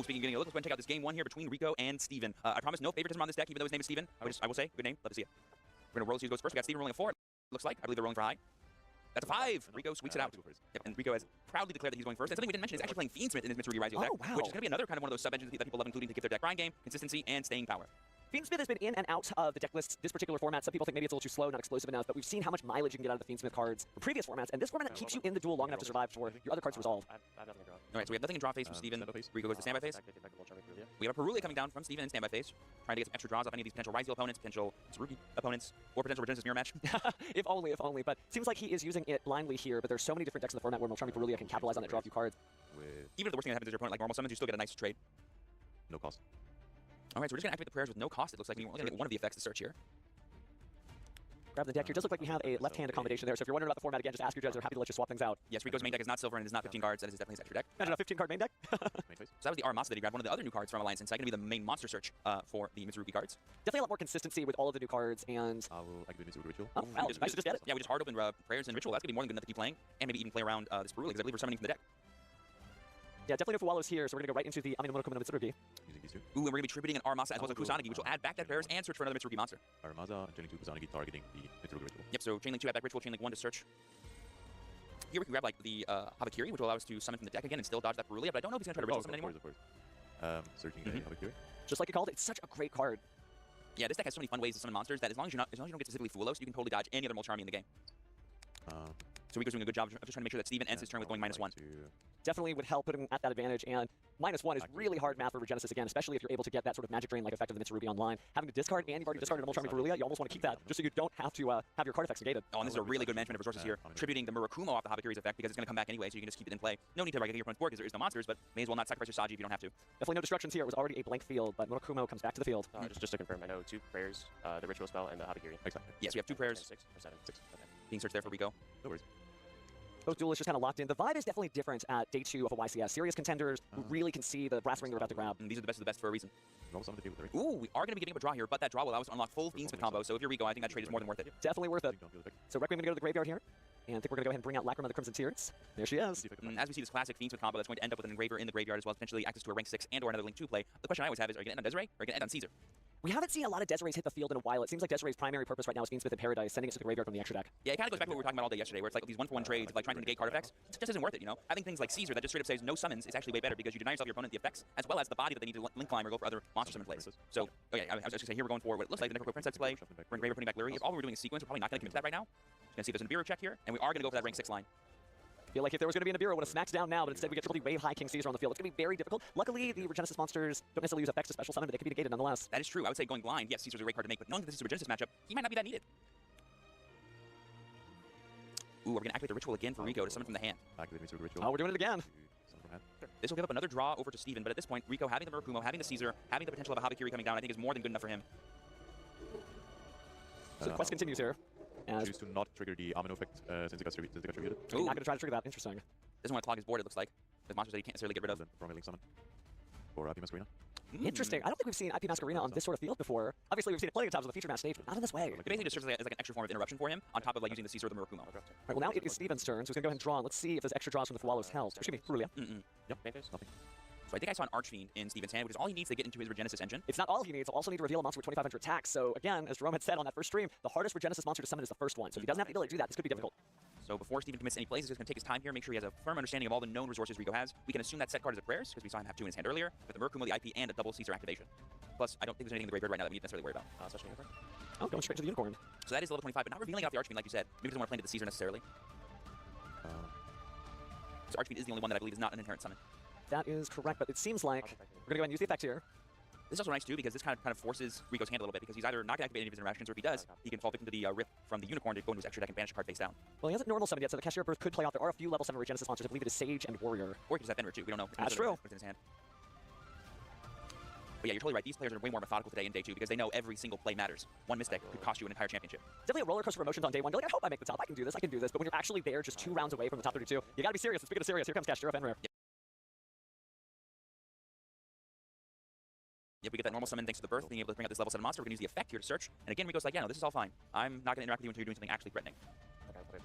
speaking of getting a look, let's go and check out this game 1 here between Rico and Steven. I promise no favoritism on this deck, even though his name is Steven. I will say, good name, love to see it. We're going to roll, see who goes first. We got Steven rolling a 4, looks like. I believe they're rolling for high. That's a 5. Rico squeaks it out. Yep, and Rico has proudly declared that he's going first. And something we didn't mention is actually playing Fiendsmith in his Mitsurugi Ryzeal deck, which is going to be another kind of one of those sub-engines that people love including to give their deck grind game, consistency, and staying power. Fiendsmith has been in and out of the deck lists this particular format. Some people think maybe it's a little too slow, not explosive enough, but we've seen how much mileage you can get out of the Fiendsmith cards from previous formats, and this format keeps you in the duel long enough to survive for your other cards to resolve. Alright, so we have nothing in draw phase from Steven. Rico goes to standby phase. We have a Peruli coming down from Steven in standby phase, trying to get some extra draws off any of these potential Ryzeal opponents, potential Mitsurugi opponents, or potential Regenesis mirror match. if only. But seems like he is using it blindly here, but there's so many different decks in the format where Mitsurugi Peruli can capitalize on that, draw a few cards. Even if the worst thing that happens is your opponent like normal summons, you still get a nice trade. No cost. Alright, so we're just going to activate the prayers with no cost. It looks like we're only going to get one of the effects to search here. Grab the deck here. It does look like we have a left-hand accommodation there, so if you're wondering about the format, again, just ask your judge. They're happy to let you swap things out. Yes, Rico's main deck is not silver and it is not 15 cards. That is definitely his extra deck. Imagine a 15-card main deck. So that was the Aramasa that he grabbed, one of the other new cards from Alliance Insight, going to be the main monster search for the Mitsurugi cards. Definitely a lot more consistency with all of the new cards, and... I will activate Mitsurugi Ritual. Oh, wow, nice to just get it. Yeah, we just hard open prayers and ritual. That's going to be more than good enough to keep playing, and maybe even play around this Peruli, because I believe we're summoning from the deck. Yeah, definitely no Fuwalos here, so we're going to go right into the Amino Monokuma no Mitsurugi. Ooh, and we're going to be tributing an Aramasa as well as a Kusanagi, which will add back that prayers and search for another Mitsurugi monster. Aramasa and Chainlink 2 Kusanagi targeting the Mitsurugi Ritual. Yep, so Chainlink 2 add back ritual, Chainlink 1 to search. Here we can grab like the Habakiri, which will allow us to summon from the deck again and still dodge that Peruli, but I don't know if he's going to try to ritual summon anymore. Of course. Searching Habakiri. Just like you called it, it's such a great card. Yeah, this deck has so many fun ways to summon monsters that as long as you don't get specifically Fulos, you can totally dodge any other Molcharmi in the game. So Rico's doing a good job of just trying to make sure that Steven ends his turn with going -1. Definitely would help put him at that advantage, and -1 is really hard math for Regenesis again, especially if you're able to get that sort of magic drain like effect of the Mitsurugi online. Having to discard, and you've already discarded a Molcharmi Peruli, you almost want to keep that just so you don't have to have your card effects negated. Oh, and this is a really good management of resources here, tributing the Murakumo off the Habakiri's effect because it's going to come back anyway, so you can just keep it in play. No need to regulate your opponent's board because there is no monsters, but may as well not sacrifice your Saji if you don't have to. Definitely no destructions here. It was already a blank field, but Murakumo comes back to the field. Just to confirm, I know 2 prayers, the ritual spell, and the Habakiri. Exactly. Yes, we have 2 prayers. 6 or 7. 6. Okay. Being searched there for Rico. No worries. Both duelists just kind of locked in. The vibe is definitely different at day 2 of a YCS. Serious contenders who really can see the brass ring they're about to grab. And these are the best of the best for a reason. Roll some of the table. Ooh, we are going to be getting up a draw here, but that draw will allow us to unlock full Fiendsmith combo. So if you're Rico, I think that trade is more than worth it. Definitely worth it. So Requiem going to go to the graveyard here. And I think we're going to go ahead and bring out Lacrima the Crimson Tears. There she is. And as we see this classic Fiendsmith combo that's going to end up with an Engraver in the graveyard as well as potentially access to a rank 6 and or another Link 2 play. The question I always have is, are you going to end on Desiree or are you going to end on Caesar? We haven't seen a lot of Desirees hit the field in a while. It seems like Desiree's primary purpose right now is Fiendsmith in Paradise, sending it to the graveyard from the extra deck. Yeah, it kind of goes back to what we were talking about all day yesterday, where it's like these 1-for-1 trades, like trying to negate card effects. It just isn't worth it, you know? Having things like Caesar that just straight up says no summons is actually way better because you deny yourself your opponent the effects, as well as the body that they need to link climb or go for other monster summon plays. So, okay, I was just going to say, here we're going for what it looks like the Necroco Princess play. We're Engraver putting back Lyri. If all we were doing is sequence, we're probably not going to commit to that right now. Going to see if there's an Nibiru check here, and we are going to go for that rank 6 line. I feel like if there was going to be a Nibiru, it would have smacked down now, but instead we get triple D Wave High King Caesar on the field. It's going to be very difficult. Luckily, the Regenesis monsters don't necessarily use effects to special summon, but they can be negated nonetheless. That is true. I would say going blind, yes, Caesar's a great card to make, but knowing that this is a Regenesis matchup, he might not be that needed. Ooh, we're going to activate the ritual again for Rico to summon from the hand. Activate Mitsurugi Ritual. Oh, we're doing it again. This will give up another draw over to Steven, but at this point, Rico having the Murakumo, having the Caesar, having the potential of a Habakiri coming down, I think is more than good enough for him. So the quest continues here. Choose to not trigger the Amino effect since it got tributed. So not going to try to trigger that. Interesting. Doesn't want to clog his board, it looks like. With monsters that he can't necessarily get rid of. From a link summon. For IP Masquerina. Interesting. I don't think we've seen IP Masquerina on this sort of field before. Obviously, we've seen it plenty of times on the feature match stage, but not in this way. It basically just serves as like an extra form of interruption for him, on top of like using the Caesar or the Murakumo. All right, well now it is Steven's turn, so he's going to go ahead and draw, and let's see if there's extra draws from the Fuwalos held. Excuse me, Rulia. Yep, nothing. So I think I saw an Archfiend in Steven's hand, which is all he needs to get into his Regenesis engine. It's not all he needs. He'll also need to reveal a monster with 2,500 attacks. So again, as Jerome had said on that first stream, the hardest Regenesis monster to summon is the first one. So if he doesn't have the ability to do that, this could be difficult. So before Steven commits any plays, he's just going to take his time here, make sure he has a firm understanding of all the known resources Rico has. We can assume that set card is a prayers, because we saw him have 2 in his hand earlier, with the Murakumo, the IP, and a double Caesar activation. Plus, I don't think there's anything in the graveyard right now that we need to necessarily worry about. Especially Unicorn. Oh, going straight to the Unicorn. So that is level 25, but not revealing it off the Archfiend, like you said. Maybe doesn't want to play into the Caesar necessarily. So Archfiend is the only one that I believe is not an inherent summon. That is correct, but it seems like we're going to go ahead and use the effect here. This is also nice too because this kind of forces Rico's hand a little bit because he's either not going to activate any of his interactions, or if he does, he can fall victim to the rip from the Unicorn to go into his extra deck and banish a card face down. Well, he hasn't normal summoned yet, so the Kashtira Birth could play off. There are a few level 7 Regenesis monsters. I believe it is Sage and Warrior. Or he could just have Fenrir too. We don't know. That's true. What's in his hand. But yeah, you're totally right. These players are way more methodical today in day 2 because they know every single play matters. One misstep could cost you an entire championship. Definitely a roller coaster of emotions on day 1. You're like, I hope I make the top. I can do this. I can do this. But when you're actually there, just 2 rounds away from the top 32, you got to be serious. Let's begin serious. Here comes Kashtira Fenrir. Yep, we get that normal summon thanks to the birth, being able to bring out this level 7 monster. We're going to use the effect here to search. And again, Rico's like, yeah, no, this is all fine. I'm not going to interact with you until you're doing something actually threatening. Okay,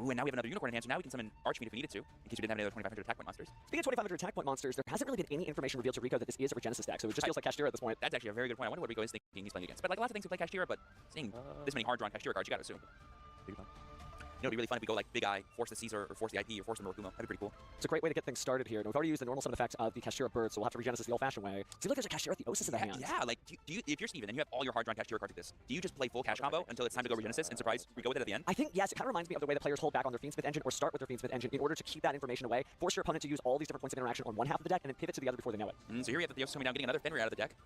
Ooh, and now we have another unicorn in hand, so now we can summon Archfiend if we needed to, in case we didn't have any other 2,500 attack point monsters. Speaking of 2,500 attack point monsters, there hasn't really been any information revealed to Rico that this is a Regenesis deck, so it just feels like Kashtira at this point. That's actually a very good point. I wonder what Rico is thinking he's playing against. But like lots of things we play Kashtira, but seeing this many hard-drawn Kashtira cards, you gotta assume. You know, it'd be really fun if we go like Big Eye, force the Caesar, or force the IP, or force the Murakumo. That'd be pretty cool. It's a great way to get things started here. And we've already used the normal summon effect of the Kashtira bird, so we'll have to Regenesis the old-fashioned way. Seems like there's a Kashtira Theosis in the hand. Yeah, like, do you, if you're Steven and you have all your hard-drawn Kashtira cards like this, do you just play full cash combo until it's time to go Regenesis and surprise Rico with it at the end? I think, yes, it kind of reminds me of the way that players hold back on their Fiendsmith engine or start with their Fiendsmith engine in order to keep that information away, force your opponent to use all these different points of interaction on one half of the deck, and then pivot to the other before they know it. So here we have the Theosis coming down, getting another Fenrir out of the deck.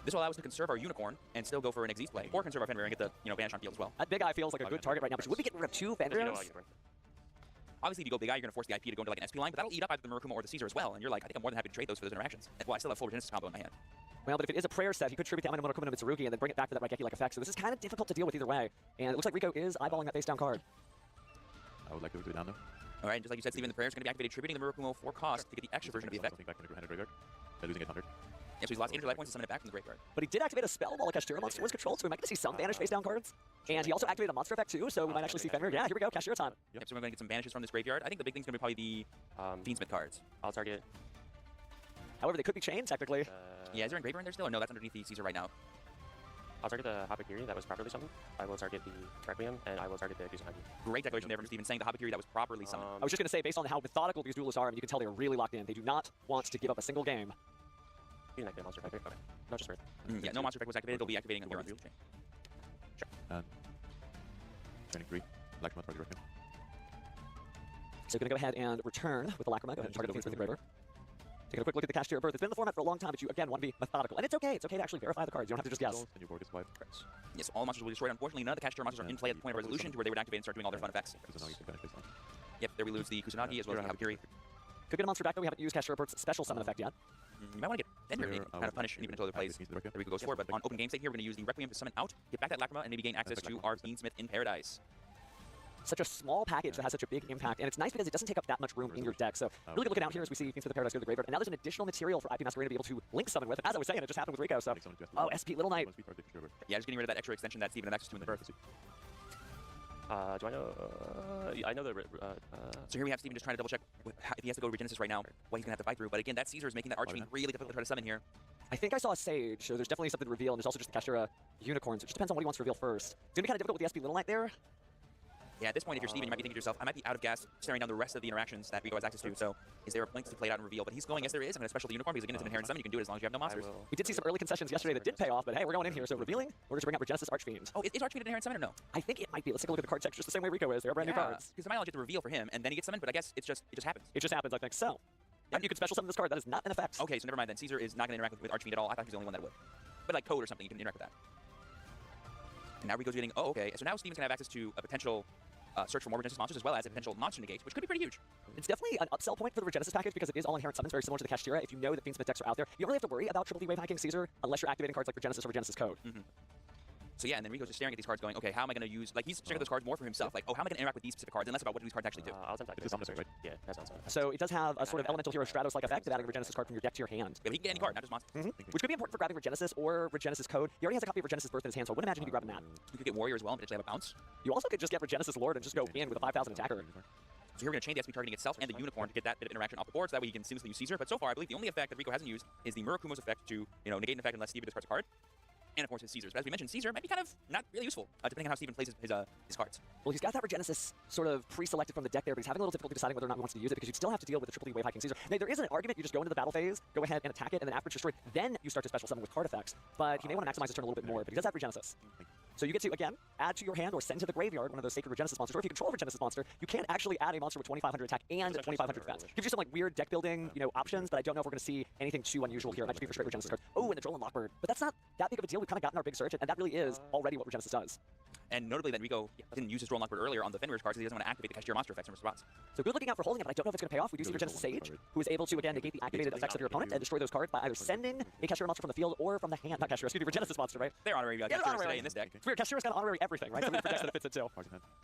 This will allow us to conserve our Unicorn and still go for an Xyz play, or conserve our Fenrir and get the, banish on field as well. That Big Eye feels like a good target right now, but you would be getting rid of 2 Fenrirs. Obviously, if you go Big Eye, you're going to force the IP to go into like an SP line, but that'll eat up either the Murakumo or the Caesar as well, and you're like, I think I'm more than happy to trade those for those interactions. Well, I still have full Regenesis combo in my hand. Well, but if it is a prayer set, he could tribute the Amino Murakumo to Mitsurugi and then bring it back to that Raigeki-like effect, so this is kind of difficult to deal with either way. And it looks like Rico is eyeballing that face-down card. I would like to do it down though. All right, just like you said, Steven, the prayer is going to be activated, tributing the Murakumo for cost to get the extra version of the effect. Something back in the handed graveyard. They're losing 800. Yeah, so he's lost 800 life points to summon it back from the graveyard. But he did activate a spell while a Kashtira monster was controlled, so we might get to see some banished face-down cards. And he also activated a monster effect too, so we might actually see Fenrir. Yeah, here we go, Kashtira time. Yep, so we're going to get some banishes from this graveyard. I think the big thing's going to be probably the Fiendsmith cards. I'll target. However, they could be chained, technically. Yeah, is there an Engraver in there still? Or no, that's underneath the Caesar right now. I'll target the Habakiri that was properly summoned. I will target the Requiem, and I will target the Kusanagi. Great declaration there from Steven, saying the Habakiri that was properly summoned. I was just going to say, based on how methodical these duelists are, I mean, you can tell they're really locked in. They do not want to give up a single game. You can activate monster effect. Okay. No, just Earth. Yeah, no monster effect was activated. They'll be activating on field. And turning 3. Lacrima target Requiem. So going to go ahead and return with the Lacrima. Go ahead and target the Fiendsmith Engraver. Taking a quick look at the Kashtira birth. It's been in the format for a long time, but you, again, want to be methodical. And it's okay. It's okay to actually verify the cards. You don't have to just guess. And your board is wiped. Yes, all monsters will be destroyed. Unfortunately, none of the Kashtira monsters are in play at the point of resolution to where they would activate and start doing all their fun effects. Yep, there we lose the Kusanagi as well as the Habakiri. Could get a monster back, though. We haven't used Kashtira Bird's special summon effect yet. You might want to get Fenrir, maybe, kind of punish even until other plays. There we goes for, but on open game state here, we're going to use the Requiem to summon out, get back that Lacrima, and maybe gain access to our Fiendsmith in Paradise. Such a small package that has such a big impact, and it's nice because it doesn't take up that much room in your deck. So really good looking out here as we see Fiendsmith the Paradise go to the graveyard, and now there's an additional material for IP Masquerade to be able to link summon with. As I was saying, it just happened with Rico. So oh, SP Little Knight. Yeah, just getting rid of that extra extension that Steven had access to in the birth. Do I know? I know the. So here we have Steven just trying to double check if he has to go to Regenesis right now, what he's going to have to fight through. But again, that Caesar is making that Archfiend really difficult to try to summon here. I think I saw a Sage, so there's definitely something to reveal, and there's also just the Kashtira Unicorns. It just depends on what he wants to reveal first. It's going to be kind of difficult with the SP Little Knight there. Yeah, at this point, if you're Steven, you might be thinking to yourself, I might be out of gas staring down the rest of the interactions that Rico has access to, so is there a point to play it out and reveal? But he's going, yes there is. I'm going to special the Unicorn because again, it's an inherent summon. You can do it as long as you have no monsters. We did see some early concessions yesterday that did pay off, but hey, we're going in here, so revealing, we're going to bring out Regenesis Archfiend. Oh, is Archfiend an inherent summon or no? I think it might be. Let's take a look at the card text just the same way Rico is. They're brand new cards. Because to my knowledge, you have to reveal for him, and then he gets summoned, but I guess it just happens. It just happens, I think. So, and you can special summon this card. That is not an effect. Okay, so never mind then. Caesar is not going to interact with Archfiend at all. I thought he was the only one that would. But like Code or something, you can interact with that. And now Rico's getting, oh, okay. So now Steven's going to have access to a potential search for more Regenesis monsters as well as a potential monster negate, which could be pretty huge. It's definitely an upsell point for the Regenesis package because it is all inherent summons, very similar to the Kashtira. If you know that Fiendsmith decks are out there, you don't really have to worry about Triple D Wave Hacking Caesar unless you're activating cards like Regenesis or Regenesis Code. So yeah, and then Rico's just staring at these cards going, okay, how am I going to use, like he's staring at those cards more for himself, like, oh, how am I going to interact with these specific cards, and less about what do these cards actually do. I'll attempt It's a summon, right? Yeah, that sounds fine. So it does have a sort of Elemental Hero Stratos-like effect of adding a Regenesis card from your deck to your hand. Yeah, but he can get any card, not just monsters. Which could be important for grabbing Regenesis or Regenesis Code. He already has a copy of Regenesis Birth in his hand, so I wouldn't imagine he'd be grabbing that. You could get Warrior as well and potentially have a bounce. You also could just get Regenesis Lord and just go in with a 5,000 attacker. So here we're going to chain the SP targeting itself and the Unicorn to get that bit of interaction off the board, so that way you can seamlessly use Caesar. But so far, I believe the only effect that Rico hasn't used is the Murakumo's effect to, negate an effect unless Steven discards a card. And of course his Caesars. But as we mentioned, Caesar might be kind of not really useful, depending on how Steven plays his cards. Well, he's got that Regenesis sort of pre-selected from the deck there, but he's having a little difficulty deciding whether or not he wants to use it because you'd still have to deal with the Triple D Wave Hacking Caesar. Now, there is an argument, you just go into the battle phase, go ahead and attack it, and then after it's destroyed, then you start to special summon with card effects. But he may want to maximize his turn a little bit more, but he does have Regenesis. So you get to, again, add to your hand or send to the graveyard one of those sacred Regenesis monsters, or if you control a Regenesis monster, you can actually add a monster with 2,500 attack and 2,500 defense. Gives you some like weird deck building, options, but I don't know if we're going to see anything too unusual here. It might just be for straight Regenesis cards. Oh, and the Droll and Lockbird. But that's not that big of a deal. We've kind of gotten our big search, and that really is already what Regenesis does. And notably that Rico didn't use his Droll and Lockbird earlier on the Fenrir's cards because he doesn't want to activate the Kashtira monster effects in response. So good looking out for holding it, but I don't know if it's going to pay off. We do see Regenesis Sage, who is able to, again, negate the activated effects of your opponent and destroy those cards by either sending a Kashtira monster from the field or from the hand. Not Kashtira, excuse me, Regenesis monster, right? They're honorary Kashtira today in this deck. It's weird, Kashtira's got honorary everything, right? So many decks that it fits into.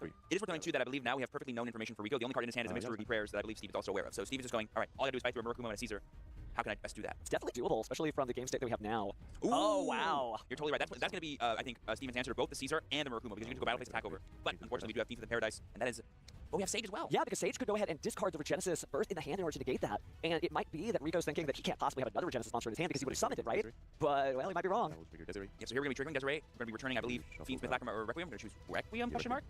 It is worth noting too that I believe now we have perfectly known information for Rico. The only card in his hand is a Mitsurugi Prayers that I believe Steve is also aware of. So Steve is just going, all right, all I gotta do is fight through a Murakumo and a Caesar. how can I best do that? It's definitely doable, especially from the game state that we have now. Ooh, Oh, wow. You're totally right. That's going to be, I think, Steven's answer to both the Caesar and the Murakumo, because you can go battle phase attack over. But unfortunately, we do have Thief of the Paradise, and that is... Oh, we have Sage as well. Yeah, because Sage could go ahead and discard the Regenesis Burst in the hand in order to negate that. And it might be that Rico's thinking that he can't possibly have another Regenesis monster in his hand because he would have summoned it, right? But, well, he might be wrong. Yeah, so here we're going to be triggering Desiree. We're going to be returning, I believe, Fiend, Smith, Lacrima, or Requiem. We're going to choose Requiem, question mark?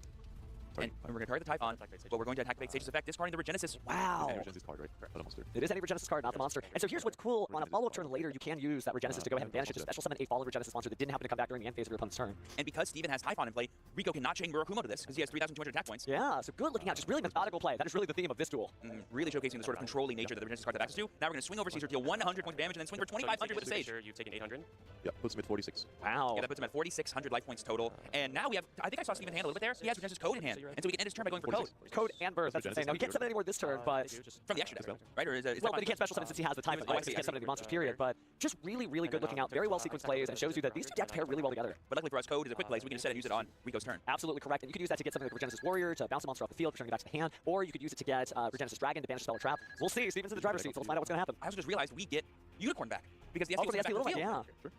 And we're going to target the Typhon, but we're going to activate Sage's effect, discarding the Regenesis. Wow. Regenesis card, right? Not a monster. It is any Regenesis card, not the monster. And so here's what's cool. On a follow-up turn later, you can use that Regenesis to go ahead and banish it to special summon a fallen Regenesis monster that didn't happen to come back during the end phase of your opponent's turn. And because Steven has Typhon in play, Rico cannot chain Murakumo to this, because he has 3,200 attack points. Yeah, so good looking out. Just really methodical play. That is really the theme of this duel. Really showcasing the sort of controlling nature that the Regenesis cards have access to. Now we're going to swing over Caesar, deal 100 points of damage, and then swing for 2,500 with a Sage. You've taken 800. Yeah, puts him at 46. Wow. Yeah, that puts him at 4,600 life points total. And now we have, I think I saw Steven's hand a little bit there. He has Regenesis Code in hand, and so we can end his turn by going for Code. Code and Burst, that's insane. Now, he can't summon anymore this turn, but... From the extra deck, right? Or is well, but he can't special summon since he has the Typhon, right? So he can't summon any monsters, period. But just really, really good looking out. Very well sequenced plays, and shows you that these two decks pair really well together. But luckily for us, Code is a quick play, so we can just set and use it on Rico's turn. Absolutely correct. And you can use that to get something like Regenesis Warrior to bounce a monster off the field, returning it back to the hand, or you could use it to get Regenesis Dragon to banish a spell or trap. We'll see. Steven's in the driver's seat, so let's find out what's going to happen. I also just realized we get Unicorn back, because the Oh, SP for the SP back Little on the One, field. yeah. Sure.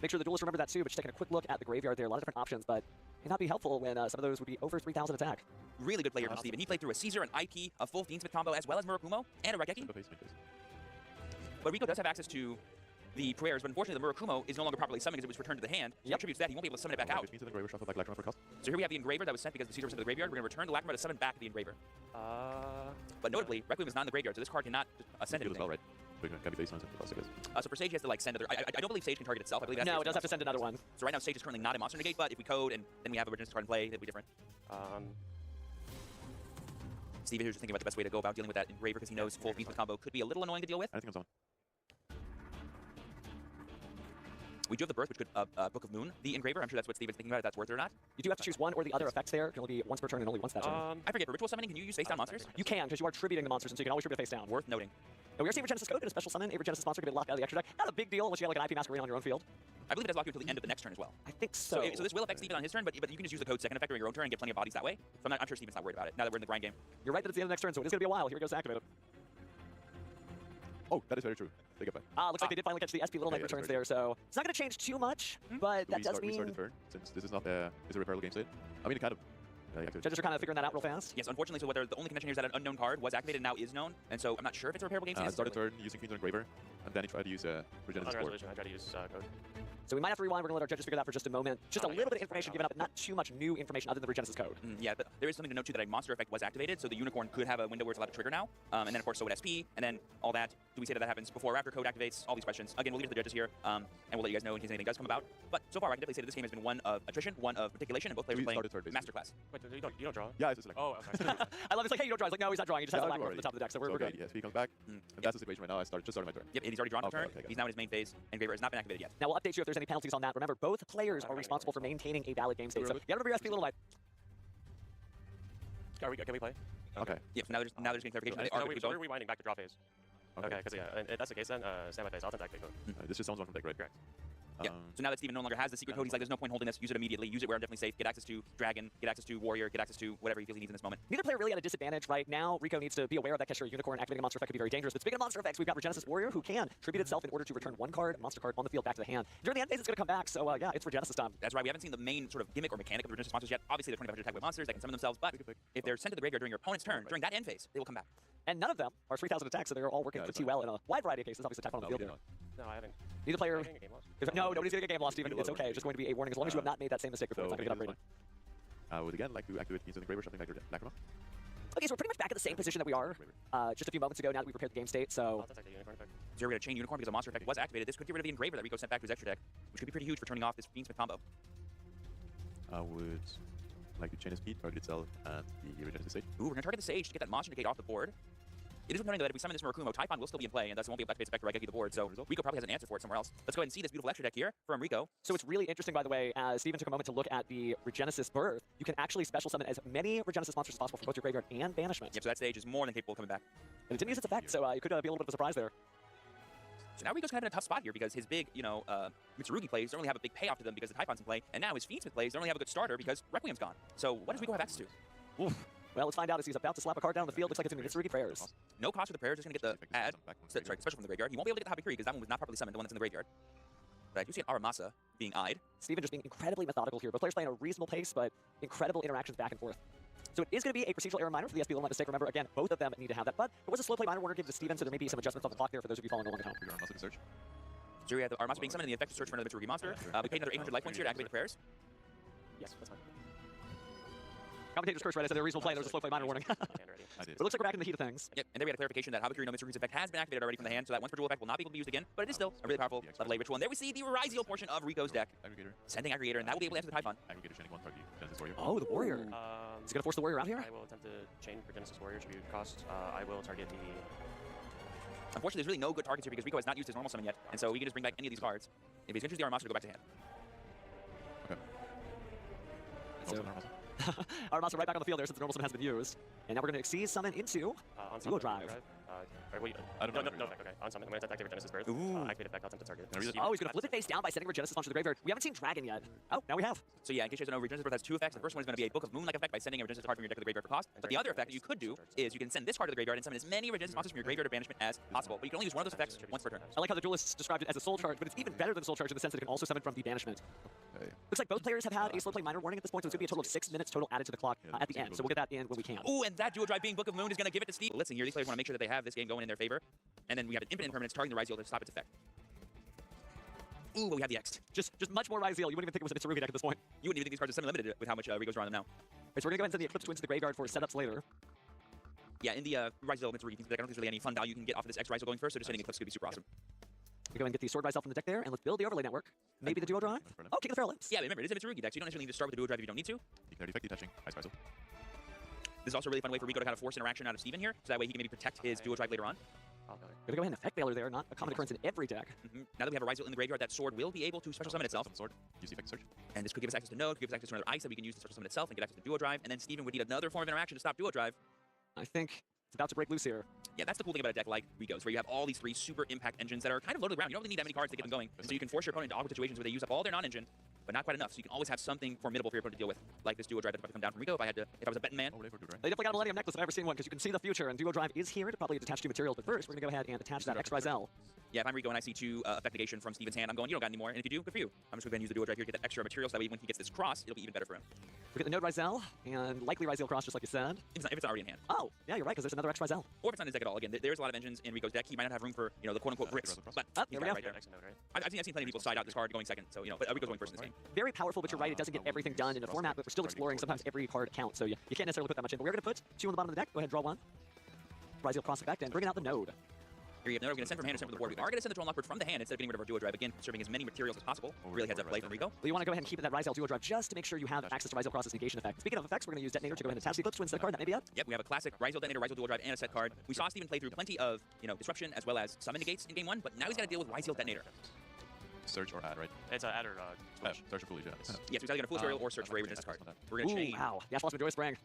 Make sure the duelists remember that too, but just taking a quick look at the graveyard there. A lot of different options, but may not be helpful when some of those would be over 3,000 attack. Really good player from Steven. He played through a Caesar, an IP, a full Fiendsmith combo, as well as Murakumo, and a Raigeki. But Rico does have access to the prayers, but unfortunately the Murakumo is no longer properly summoned because it was returned to the hand. So attributes that, he won't be able to summon it back out. Which means that the Engraver shuffle back Lacrima for cost. So here we have the Engraver that was sent because the Caesar was sent to the graveyard. We're going to return the Lacrima to summon back the Engraver. But notably, Requiem is not in the graveyard, so this card cannot send Field anything. as well, right? But it can be based on something else, I guess. So for Sage, he has to like send other. I don't believe Sage can target itself. I believe that's No, it does have to send another one. So right now Sage is currently not a monster negate, but if we code and then we have a Regenesis card in play, it'll be different. Steven here's just thinking about the best way to go about dealing with that Engraver because he knows full Fiendsmith combo could be a little annoying to deal with. Anything on zone. We do have the Birth, which could Book of Moon, the Engraver. I'm sure that's what Steven's thinking about, if that's worth it or not. You do have to choose one or the other effects there. It can only be once per turn and only once that turn. I forget, for Ritual Summoning, can you use face-down monsters? You can, because you are tributing the monsters, and so you can always tribute face down. Worth noting. Now, we are seeing Regenesis Code in a special summon. A Regenesis monster can be locked out of the extra deck. Not a big deal unless you have like an IP Masquerade on your own field. I believe it does lock you until the end of the next turn as well. I think so. So this will affect Steven on his turn, but you can just use the Code second effect during your own turn and get plenty of bodies that way. So I'm sure Steven's not worried about it, now that we're in the grind game. You're right that it's the end of the next turn, so it is going to be a while. Here it goes to activate it. Oh, that is very true. Take it back. Looks like they did finally catch the SP Little Knight returns there, so it's not going to change too much, but that does mean... Restart the turn, since this is not a repairable game state. I mean, it kind of... Judges are kind of figuring that out real fast. Yes, unfortunately, so whether the only connection here is that an unknown card was activated and now is known, and so I'm not sure if it's a repairable game state. Start the turn using Fiend or Engraver, and then he tried to use Regenesis Board. I tried to use Code. So we might have to rewind. We're going to let our judges figure that for just a moment. Just a little bit of information given up, but not too much new information other than the Regenesis Code. Yeah, but there is something to note too that a monster effect was activated, so the Unicorn could have a window where it's allowed to trigger now. And then of course so would SP, and then all that. Do we say that that happens before or after Code activates? All these questions. Again, we'll leave it to the judges here, and we'll let you guys know in case anything does come about. But so far, I can definitely say that this game has been one of attrition, one of particulation, and both players are playing masterclass. Wait, you don't draw? Yeah, it's just like... Oh, okay. I love it. It's like, hey, you don't draw. He's like, no, he's not drawing. He just has a black mark from the top of the deck, so we're good. Yes, he comes back. And that's the situation right now. Just started my turn. Yep, and he's already drawn a turn. He's now in his main phase, and Engraver has not been activated yet. Now we'll update you if there's any penalties on that. Remember, both players are responsible for maintaining a valid game state. So you gotta remember your SP Little Knight. Can we play? Okay. Yep, so now there's getting clarification. So we're rewinding back to draw phase. Okay, because if that's the case then, stand by phase. I'll attempt activate Code. This just sounds one from deck, right? Correct. Yeah. So now that Steven no longer has the secret code, he's like, there's no point holding this. Use it immediately. Use it where I'm definitely safe. Get access to Dragon. Get access to Warrior. Get access to whatever he feels he needs in this moment. Neither player really at a disadvantage right now. Rico needs to be aware of that Kashtira Unicorn. Activating a monster effect could be very dangerous. But speaking of monster effects, we've got Regenesis Warrior who can tribute itself in order to return one card, monster card on the field back to the hand. During the end phase, it's going to come back. So yeah, it's Regenesis time. That's right. We haven't seen the main sort of gimmick or mechanic of the Regenesis monsters yet. Obviously, they're 2500 attack with monsters. They can summon themselves, but if they're sent to the graveyard during your opponent's turn, during that end phase, they will come back. And none of them are 3,000 attacks, so they're all working pretty well in a wide variety of cases. Obviously, attack on the field here. No, I haven't. Neither player. No, nobody's going to get game lost, Steven. Maybe It's okay. It's just going to be a warning. As long as you have not made that same mistake before, it's not going to get upgraded. I would again like to activate Fiends and Engraver, something like Lacrima. Okay, so we're pretty much back at the same position that we are just a few moments ago now that we prepared the game state, so... So we're going to chain Unicorn because a monster effect was activated. This could get rid of the Engraver that Rico sent back to his extra deck, which could be pretty huge for turning off this Fiendsmith combo. I would like to chain his speed, target itself, and the Regenesis Sage. Ooh, we're going to target the Sage to get that monster negate off the board. It is worth noting that if we summon this Murakumo, Typhon will still be in play, and thus it won't be able to activate Spectre Raigeki the board, so Rico probably has an answer for it somewhere else. Let's go ahead and see this beautiful extra deck here from Rico. So it's really interesting, by the way, as Steven took a moment to look at the Regenesis Birth, you can actually special summon as many Regenesis monsters as possible from both your graveyard and banishment. Yep, so that Sage is more than capable of coming back. And it didn't use its effect, so it could be a little bit of a surprise there. So now Rico's kind of in a tough spot here because his big, Mitsurugi plays don't really have a big payoff to them because the Typhon's in play, and now his Fiendsmith plays don't really have a good starter because Requiem's gone. So what does Rico have access to? Oof. Well, let's find out as he's about to slap a card down on the field. Looks like it's going to be Mitsurugi Prayers. No cost for the prayer, just going to get the add. Sorry, special from the graveyard. He won't be able to get the Habakiri because that one was not properly summoned, the one that's in the graveyard. But I do see an Aramasa being eyed. Steven just being incredibly methodical here. Both players playing at a reasonable pace, but incredible interactions back and forth. So it is going to be a procedural error minor for the SB Limit mistake. Remember, again, both of them need to have that. But there was a slow play minor Warner gave to Steven, so there may be some adjustments on the clock there for those of you following along at home. Search. So we have the Aramasa being summoned in the effective search for another Mitsurugi monster. We paid another 800 life points here to activate the prayers. Yes, that's fine. Commentator's curse, right? I said a reasonable play. There was a slow play minor warning. But it looks like we're back in the heat of things. Yep, and there we had a clarification that Habakiri no Mitsurugi's effect has been activated already from the hand, so that once per duel effect will not be able to be used again, but it is still a really powerful level A ritual. And there we see the Ryzeal portion of Rico's deck. Sending Aggregator, and that will be able to answer the Typhon. Aggregator shining 1 target Genesis Warrior. Oh, the Warrior. Is he going to force the Warrior out here? I will attempt to chain Regenesis Warrior tribute cost. I will target the... Unfortunately, there's really no good targets here because Rico has not used his normal summon yet, and so we can just bring back any of these cards. If he's going to choose the Aramasa to go back to hand. Okay. So, Aramasa right back on the field there since the normal summon has been used. And now we're going to Exceed summon into Duo Drive. I don't know. No effect, okay. On summon, I'm going to activate Regenesis Birth. Activate effect, I'll attempt to target. Oh, he's going to flip it face down by sending Regenesis onto the graveyard. We haven't seen Dragon yet. Oh, now we have. So yeah, in case you guys don't know, Regenesis Birth has 2 effects. The first one is going to be a Book of Moon-like effect by sending a Regenesis card from your deck to the graveyard for cost. But the other effect that you could do is you can send this card to the graveyard and summon as many Regenesis monsters from your graveyard or banishment as possible. But you can only use one of those effects once per turn. I like how the duelists described it as a soul charge, but it's even better than soul charge in the sense that it can also summon from the banishment. Okay. Looks like both players have had a slow play minor warning at this point, so it's going to be a total of 6 minutes total added to the clock at the end. So we'll get that in when we can. Ooh, and that Duo Drive being Book of Moon is going to give it to Steve. Listen here, these players want to make sure that they have this game going in their favor. And then we have an infinite impermanence targeting the Ryzeal to stop its effect. Ooh, but we have the X. Just much more Ryzeal. You wouldn't even think it was a Mitsurugi deck at this point. You wouldn't even think these cards are semi-limited with how much Rico's drawing them now. Right, so we're going to go ahead and send the Eclipse Twins to the graveyard for setups later. Yeah, in the Ryzeal Mitsurugi deck, I don't think there's really any fun value you can get off of this X Ryzeal going first, so just sending Eclipse could be super awesome. We go ahead and get the Sword Ryzeal from the deck there, and let's build the overlay network. Maybe the Duo Drive? Oh, King of the Feral Lips. Yeah, remember, it is a Mitsurugi deck, so you don't necessarily need to start with the Duo Drive if you don't need to. Declare defect detaching. Ice Ryzeal. This is also a really fun way for Rico to kind of force interaction out of Steven here, so that way he can maybe protect his Duo Drive later on. Gonna go ahead and effect Baylor there, not a common occurrence in every deck. Now that we have a Ryzeal in the graveyard, that sword will be able to special summon itself. Sword. Use the effect search. And this could give us access to Node, could give us access to another ice that we can use to special summon itself and get access to Duo Drive. And then Steven would need another form of interaction to stop Duo Drive. I think it's about to break loose here. Yeah, that's the cool thing about a deck like Rico's, where you have all these 3 super impact engines that are kind of low to the ground. You don't really need that many cards to get them going. And so you can force your opponent into awkward situations where they use up all their non-engine, but not quite enough. So you can always have something formidable for your opponent to deal with, like this Duo Drive that's about to come down from Rico. If I was a betting man. They definitely got a Millennium Necklace if I've ever seen one, because you can see the future, and Duo Drive is here to probably detach 2 materials. But first, we're going to go ahead and attach that X Ryzeal. Yeah, if I'm Rico and I see 2 effect negation from Steven's hand, I'm going, you don't got any more. And if you do, good for you. I'm just going to use the Duo Drive here to get that extra material, so that way when he gets this cross, it'll be even better for him. We get the Node Ryzeal, and likely Ryzeal cross, just like you said. If it's already in hand. Oh, yeah, you're right, because there's another X Ryzeal. Or if it's not in his deck at all. Again, there's a lot of engines in Rico's deck. He might not have room for, the quote-unquote bricks. But there we go. Right there. I've seen plenty of people side out this card going second, so, but Rico's going first in this game. Very powerful, but you're right, it doesn't get everything done in a format, but we're still exploring. Sometimes every card counts, so you can't necessarily put that much in. But we're going to put 2 on the bottom of the deck. Go ahead and draw 1. Ryzeal cross effect, and bringing out the Node. Here you have Node. We're going to send from hand to send from the board. We are going to send the Troll Lockbird from the hand instead of getting rid of our Duo Drive. Again, conserving as many materials as possible. Really heads up play from Rico. Well, you want to go ahead and keep that Ryzeal Duo Drive just to make sure you have access to Ryzeal Cross's negation effect. Speaking of effects, we're going to use Detonator to go ahead and attach the Eclipse Twins to the card. That may be it. Yep, we have a classic Ryzeal Detonator, Ryzeal Duo Drive, and a set card. We saw Steven play through plenty of, disruption as well as summon negates in game 1, but now he's got to deal with Ryzeal Detonator. Search or add, right? It's an add or search or foolish, yeah. Yes, so he's either going to Fool's Burial or search for a Regenesis card. We're going to chain. Wow, the Ash Blossom Joyous Sprang.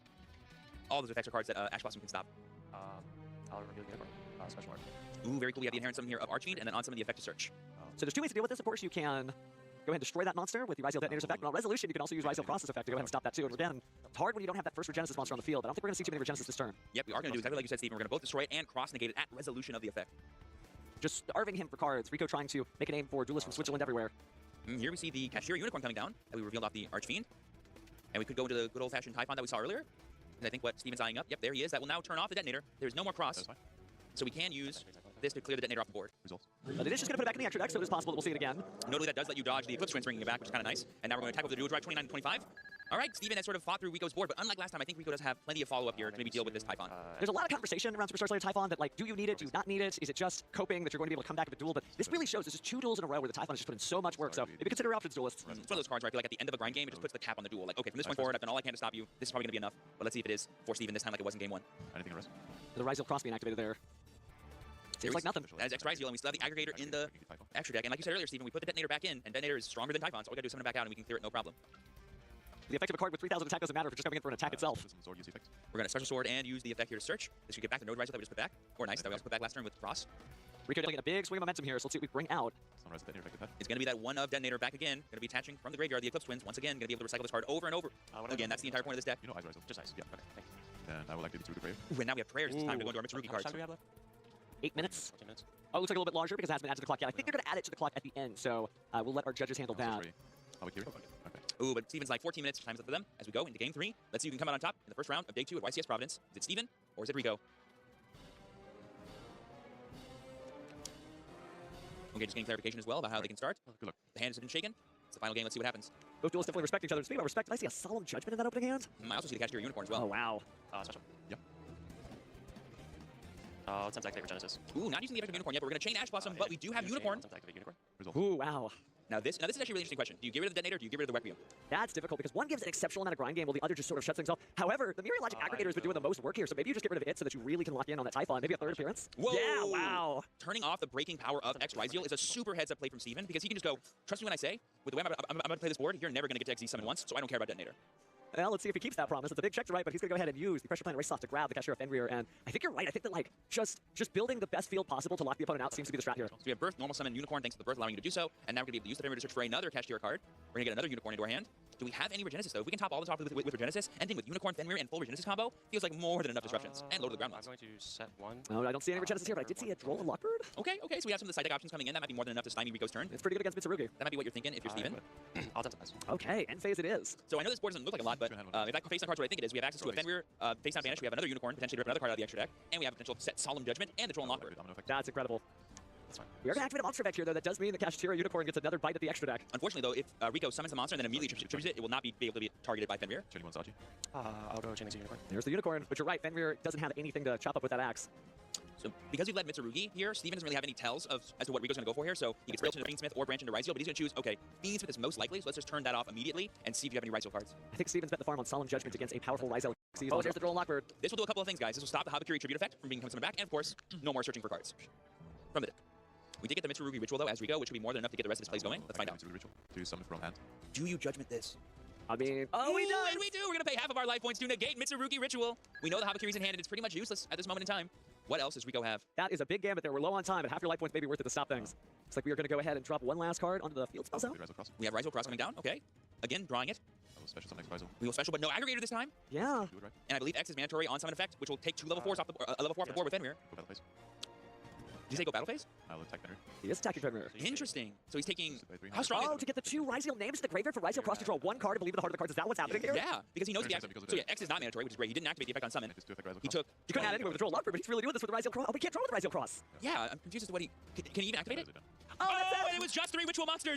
All those effects are cards that Ash Blossom can stop. I'll reveal the unicorn. Special art. Ooh, very cool. We have the inherent summon here of Archfiend, and then on summon the effect to search. So there's 2 ways to deal with this. Of course, you can go ahead and destroy that monster with the Ryzeal Detonator's effect. But on Resolution, you can also use Ryzeal Cross's effect to go ahead and stop that too. And again, it's hard when you don't have that first Regenesis monster on the field. But I don't think we're going to see too many Regenesis this turn. Yep, we are going to do exactly like you said, Steven. We're going to both destroy it and cross negate it at resolution of the effect. Just starving him for cards. Rico trying to make a name for duelists from Switzerland everywhere. Here we see the Kashtira unicorn coming down that we revealed off the Archfiend. And we could go into the good old-fashioned Typhon that we saw earlier. And I think what Steven's eyeing up, yep, there he is. That will now turn off the Detonator. There's no more cross. So we can use this to clear the Detonator off the board. But it is just going to put it back in the extra deck, so it is possible that we'll see it again. Notably, that does let you dodge the Eclipse Twins, bringing it back, which is kind of nice. And now we're going to attack with the Duo Drive 29 and 25. All right, Steven has sort of fought through Rico's board, but unlike last time, I think Rico does have plenty of follow-up here to maybe deal with this Typhon. There's a lot of conversation around Superstar Slayer Typhon that, like, do you need it? Do you not need it? Is it just coping that you're going to be able to come back with a duel? But this really shows this is 2 duels in a row where the Typhon has just put in so much work. So maybe consider your options, duelists. It's one of those cards where I feel like at the end of a grind game, it just puts the cap on the duel. Like, okay, from this point forward, I've done all I can to stop you. This is probably going to be enough. But let's see if it is for Steven this time like it was in game 1. Anything else? The Ryzeal Cross being activated there. Seems like nothing. That is X Ryzeal, and we still have the Aggregator in the extra deck. And like you said earlier, Steven, we put the Detonator back in, and Detonator is stronger than Typhon, so all we got to do is summon it back out, and we can clear it no problem. The effect of a card with 3,000 attack doesn't matter if it's just coming in for an attack itself. We're going to Special Sword and use the effect here to search. This should get back the Node Ryzeal that we just put back. Or nice, that we also put back last turn with Cross. Rico getting a big swing of momentum here, so let's see what we bring out. It's going to be that 1 of Detonator back again. Going to be attaching from the graveyard the Eclipse Twins. Once again, going to be able to recycle this card over and over. Again, that's the entire point of this deck. Ice Ryzeal. Just ice. Yeah, okay, thanks. then I will activate Mitsurugi Prayer. Ooh, and now we have prayers. It's time to go into our Mitsurugi How much cards. time do we have left? 8 minutes. 14 minutes. Oh, it looks like a little bit larger because it hasn't been added to the clock yet. I think they're going to add it to the clock at the end, so we'll let our judges handle that. Okay. Ooh, but Steven's like 14 minutes. Time's up for them as we go into game 3. Let's see who can come out on top in the first round of day 2 at YCS Providence. Is it Steven or is it Rico? Okay, just getting clarification as well about how they can start. Good luck. The hands have been shaken. It's the final game. Let's see what happens. Those duelists definitely respect each other. Speaking of respect, I see a solemn judgment in that opening hand. I also see the Kashtira unicorn as well. Oh, wow. Special. Yep. Let's attempt to activate Regenesis. Ooh, not using the effective unicorn yet, but we're going to chain Ash Blossom, but we do have unicorn. Attempt to activate Unicorn. Result. Ooh, wow. Now this is actually a really interesting question. Do you get rid of the detonator or do you get rid of the Requiem? That's difficult because one gives an exceptional amount of grind game while the other just sort of shuts things off. However, the Myriad Logic Aggregator has been doing the most work here, so maybe you just get rid of it so that you really can lock in on that Typhon. Maybe a third appearance. Whoa! Yeah, wow. Turning off the breaking power of X Ryzeal is a super heads-up play from Steven because he can just go, trust me when I say, with the way I'm going to play this board, you're never going to get to XZ summon once, so I don't care about detonator. Well, let's see if he keeps that promise. It's a big check to write, but he's going to go ahead and use the Pressure Plant Ryzeal to grab the Kashtira Fenrir, and I think you're right. I think that, like, just building the best field possible to lock the opponent out seems to be the strat here. So we have Birth, Normal Summon, Unicorn, thanks to the Birth allowing you to do so, and now we're going to be able to use the Fenrir to search for another Kashtira card. We're going to get another Unicorn into our hand. Do we have any Regenesis, though? If we can top all this off with Regenesis, ending with Unicorn, Fenrir, and full Regenesis combo, feels like more than enough disruptions. And low to the ground I'm ones. going to set one. Oh, I don't see any Regenesis here, but I did see a Droll and Lockbird. Okay, so we have some of the side deck options coming in. That might be more than enough to stymie Rico's turn. It's pretty good against Mitsurugi. That might be what you're thinking if you're Steven. I'll attempt to pass. Okay, end phase it is. So I know this board doesn't look like a lot, but if that face on cards what I think it is, we have access to a Fenrir, face down banish, we have another Unicorn, potentially rip another card out of the extra deck, and we have a potential set Solemn Judgment and the Troll and Lockbird. That's incredible. That's fine. We are going to activate a monster effect here, though. That does mean the Kashtira Unicorn gets another bite at the extra deck. Unfortunately, though, if Rico summons a monster and then immediately tributes it, it will not be able to be targeted by Fenrir. Chilling one Sachi. I'll go Chain Unicorn. There's the Unicorn, but you're right. Fenrir doesn't have anything to chop up with that axe. So because we've led Mitsurugi here, Steven doesn't really have any tells as to what Rico's going to go for here. So he can build into Fiendsmith or branch into Ryzeal, but he's going to choose, okay, Fiendsmith is most likely, so let's just turn that off immediately and see if you have any Ryzeal cards. I think Steven's bet the farm on Solemn Judgment against a powerful Ryzeal. Oh, there's the Droll and Lockbird. This will do a couple of things, guys. This will stop the Habakiri tribute effect from being coming back, and of course, no more searching for cards from the deck. We did get the Mitsurugi ritual, though, as Rico, which will be more than enough to get the rest of this plays going. Let's find out. Ritual. Do summon from hand. Do you judgment this? I mean, Oh, we do! And we do! We're going to pay half of our life points to negate Mitsurugi ritual. We know the Habakiri's in hand, and it's pretty much useless at this moment in time. What else does Rico have? that is a big gambit there. We're low on time, but half your life points may be worth it to stop things. Looks like we are going to go ahead and drop one last card onto the field spell zone. Ryzeal Cross. We have Ryzeal Cross coming down. Okay. Again, drawing it. I will special summon Ryzeal. We will special, but no aggregator this time. Yeah. Do it right. And I believe X is mandatory on summon effect, which will take 2 level 4s off the level 4 off the board with Fenrir. Go battle phase. Did you say go battle phase? I will attack Fenrir. He is attacking Fenrir. Interesting. So he's taking. Sit by 300. How strong? Oh, to get the 2 Ryzeal names to the graveyard for Ryzeal Cross to draw 1 card and believe in the heart of the cards. Is that what's happening here? Yeah, because he knows the Turn X. because of So the- yeah, X is not mandatory, which is great. He didn't activate the effect on summon. It is to affect Ryzeal He Cross. took. You couldn't add anyway with the Droll Lockbird, but he's really doing this with the Ryzeal Cross. Oh, we can't draw with the Ryzeal Cross. Yeah, I'm confused as to what he. Can he even activate it? Oh, that's And it was just 3 ritual monsters.